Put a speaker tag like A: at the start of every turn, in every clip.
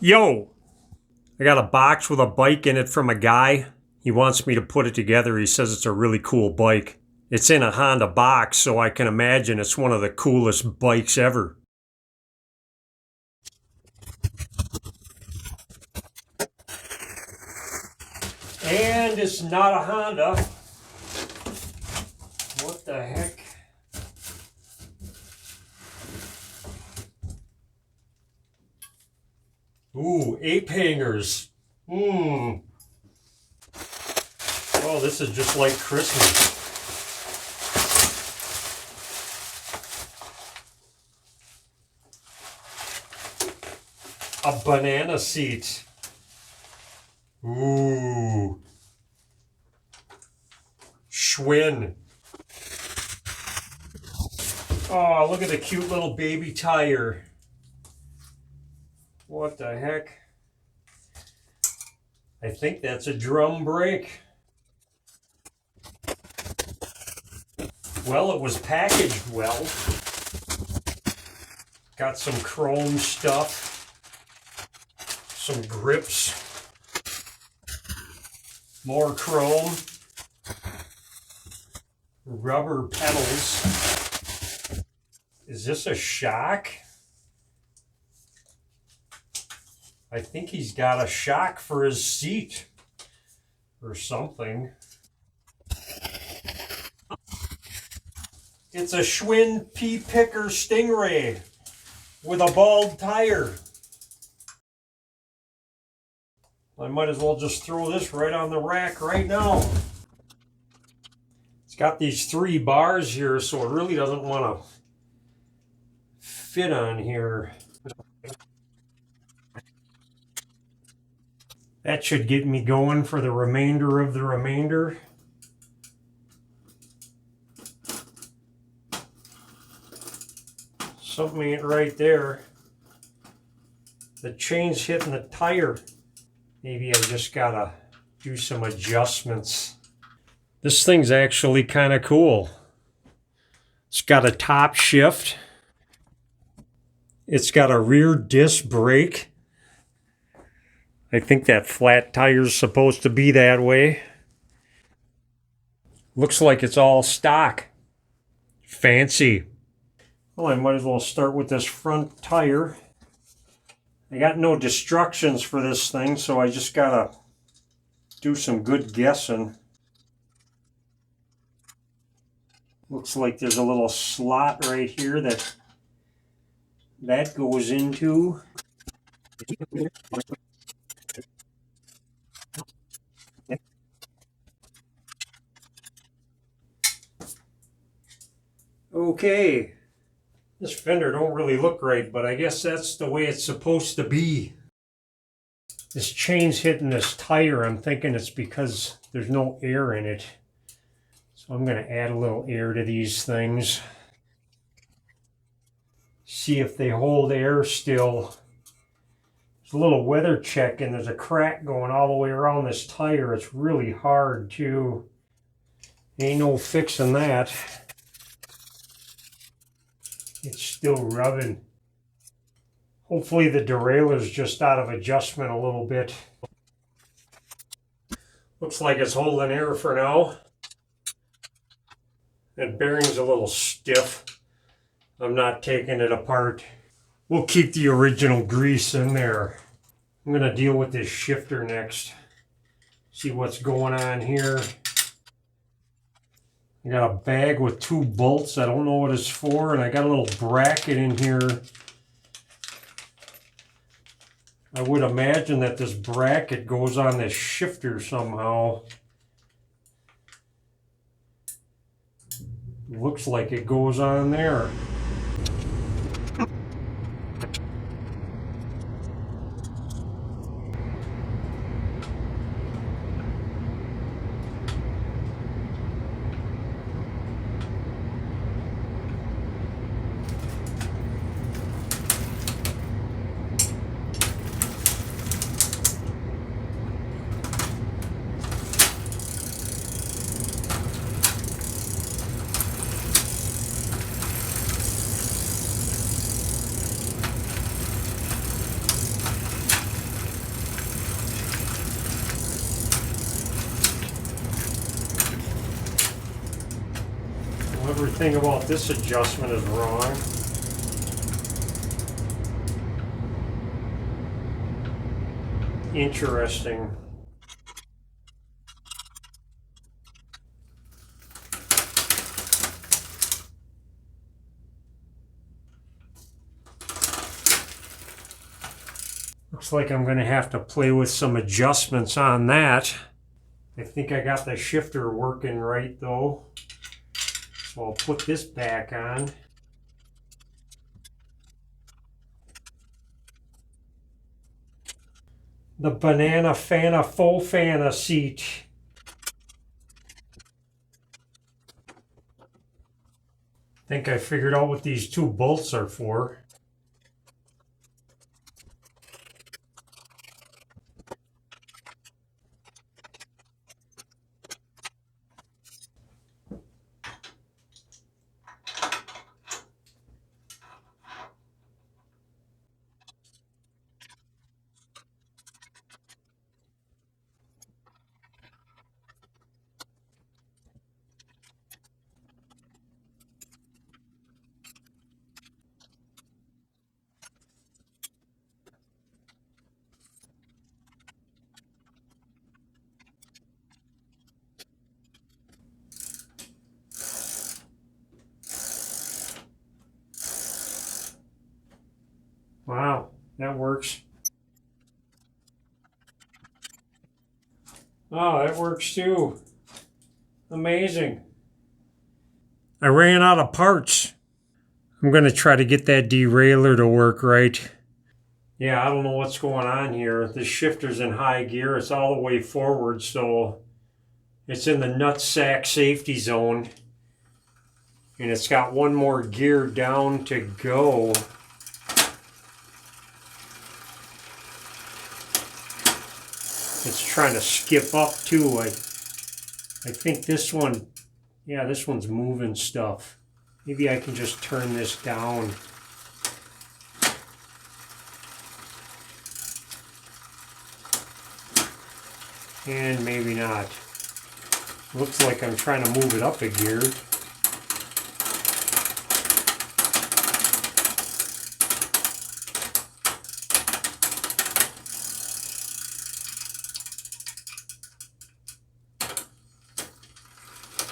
A: Yo, I got a box with a bike in it from a guy. He wants me to put it together. He says it's a really cool bike. It's in a Honda box, so I can imagine it's one of the coolest bikes ever. And it's not a Honda. What the heck? Ooh, ape hangers. Oh, this is just like Christmas. A banana seat. Ooh. Schwinn. Oh, look at the cute little baby tire. What the heck? I think that's a drum brake. Well, it was packaged well. Got some chrome stuff. Some grips. More chrome. Rubber pedals. Is this a shock? I think he's got a shock for his seat or something. It's a Schwinn Pea Picker Stingray with a bald tire. I might as well just throw this right on the rack right now. It's got these 3 bars here, so it really doesn't want to fit on here. That should get me going for the remainder of the remainder. Something ain't right there. The chain's hitting the tire. Maybe I just gotta do some adjustments. This thing's actually kind of cool. It's got a top shift. It's got a rear disc brake. I think that flat tire's supposed to be that way. Looks like it's all stock. Fancy. Well, I might as well start with this front tire. I got no destructions for this thing, so I just gotta do some good guessing. Looks like there's a little slot right here that goes into. Okay, this fender don't really look right, but I guess that's the way it's supposed to be. This chain's hitting this tire. I'm thinking it's because there's no air in it. So I'm going to add a little air to these things. See if they hold air still. There's a little weather check and there's a crack going all the way around this tire. It's really hard too. Ain't no fixing that. It's still rubbing. Hopefully the derailleur's just out of adjustment a little bit. Looks like it's holding air for now. That bearing's a little stiff. I'm not taking it apart. We'll keep the original grease in there. I'm going to deal with this shifter next. See what's going on here. I got a bag with 2 bolts. I don't know what it's for. And I got a little bracket in here. I would imagine that this bracket goes on this shifter somehow. Looks like it goes on there. everything about this adjustment is wrong. Interesting. Looks like I'm going to have to play with some adjustments on that. I think I got the shifter working right though. So I'll put this back on. The Banana Fana Faux Fana seat. I think I figured out what these two bolts are for. Wow, that works. Oh, that works too. Amazing. I ran out of parts. I'm going to try to get that derailleur to work right. Yeah, I don't know what's going on here. The shifter's in high gear. It's all the way forward, so it's in the nutsack safety zone. And it's got one more gear down to go. It's trying to skip up too. I think this one, yeah, this one's moving stuff. Maybe I can just turn this down. And maybe not. Looks like I'm trying to move it up a gear.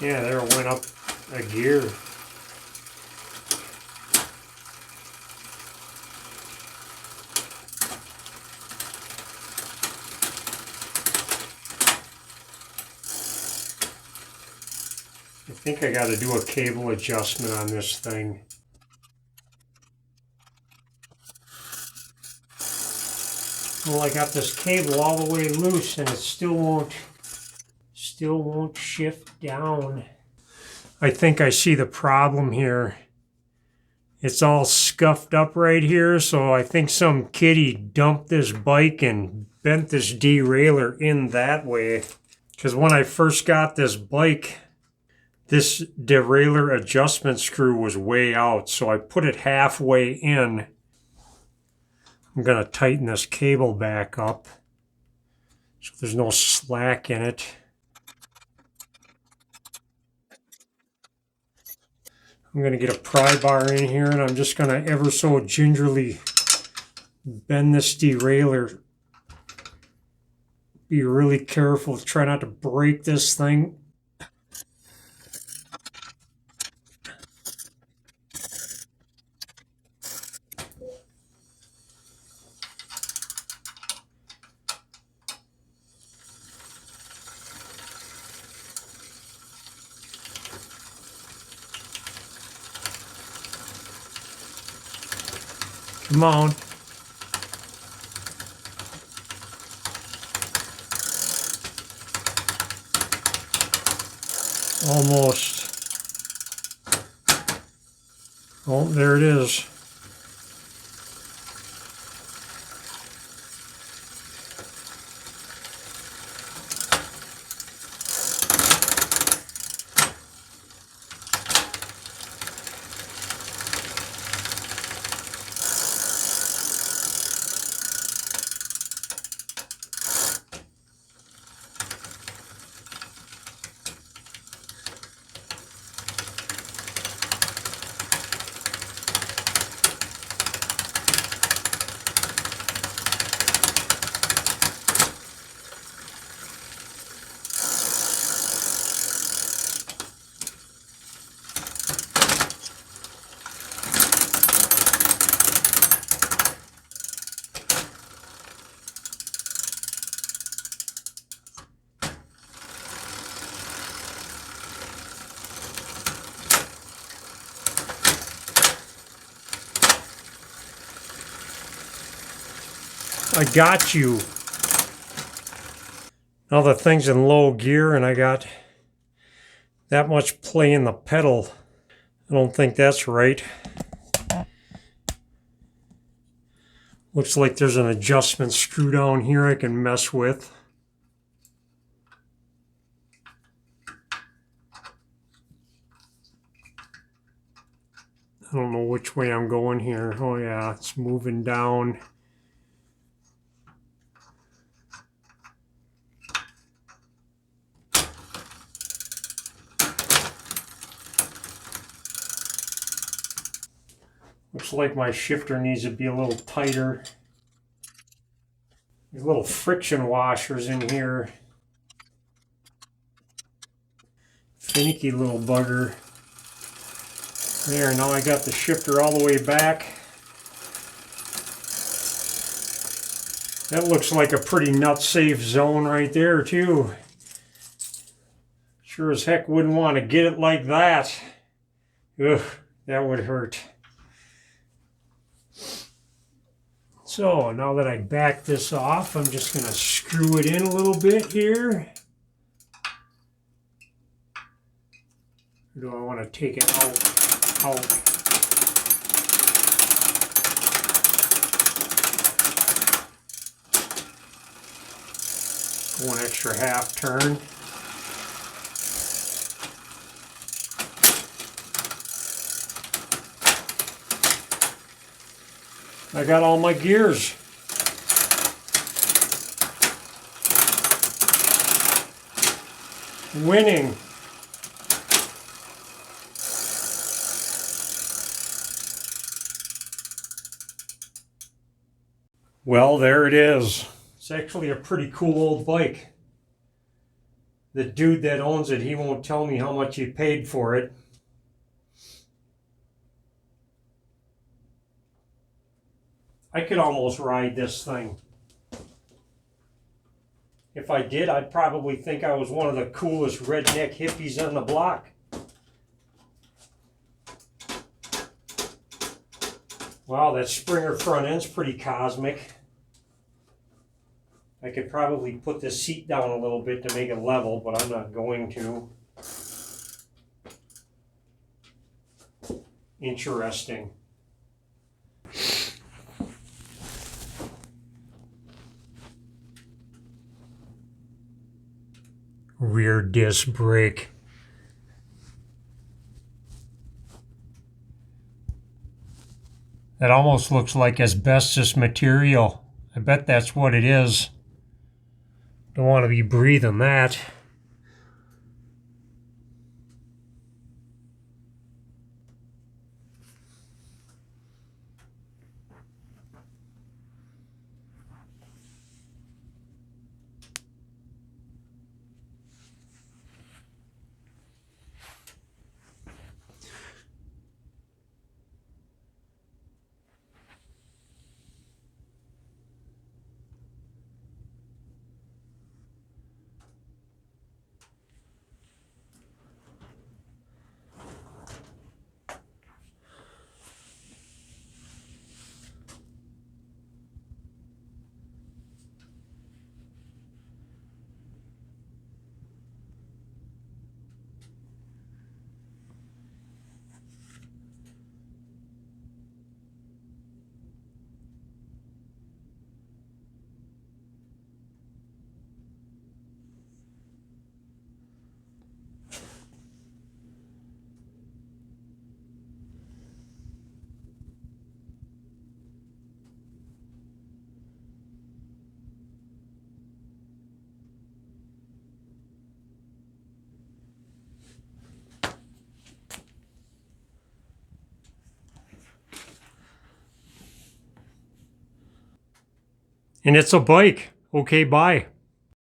A: Yeah, there it went up a gear. I think I got to do a cable adjustment on this thing. Well, I got this cable all the way loose and it still won't shift down. I think I see the problem here. It's all scuffed up right here, so I think some kiddie dumped this bike and bent this derailleur in that way. Because when I first got this bike, this derailleur adjustment screw was way out, so I put it halfway in. I'm going to tighten this cable back up so there's no slack in it. I'm going to get a pry bar in here and I'm just going to ever so gingerly bend this derailleur. Be really careful, try not to break this thing. Come on. Almost. Oh, there it is. I got you. Now the thing's in low gear and I got that much play in the pedal. I don't think that's right. Looks like there's an adjustment screw down here I can mess with. I don't know which way I'm going here. Oh yeah, it's moving down. Looks like my shifter needs to be a little tighter. These little friction washers in here. Finicky little bugger. There, now I got the shifter all the way back. That looks like a pretty nut-safe zone right there, too. Sure as heck wouldn't want to get it like that. Ugh, that would hurt. So now that I back this off, I'm just going to screw it in a little bit here. Or do I want to take it out? Go an extra half turn. I got all my gears. Winning. Well, there it is. It's actually a pretty cool old bike. The dude that owns it, he won't tell me how much he paid for it. I could almost ride this thing. If I did, I'd probably think I was one of the coolest redneck hippies on the block. Wow, that Springer front end's pretty cosmic. I could probably put this seat down a little bit to make it level, but I'm not going to. Interesting. Rear disc brake. That almost looks like asbestos material. I bet that's what it is. Don't want to be breathing that. And it's a bike. Okay, bye.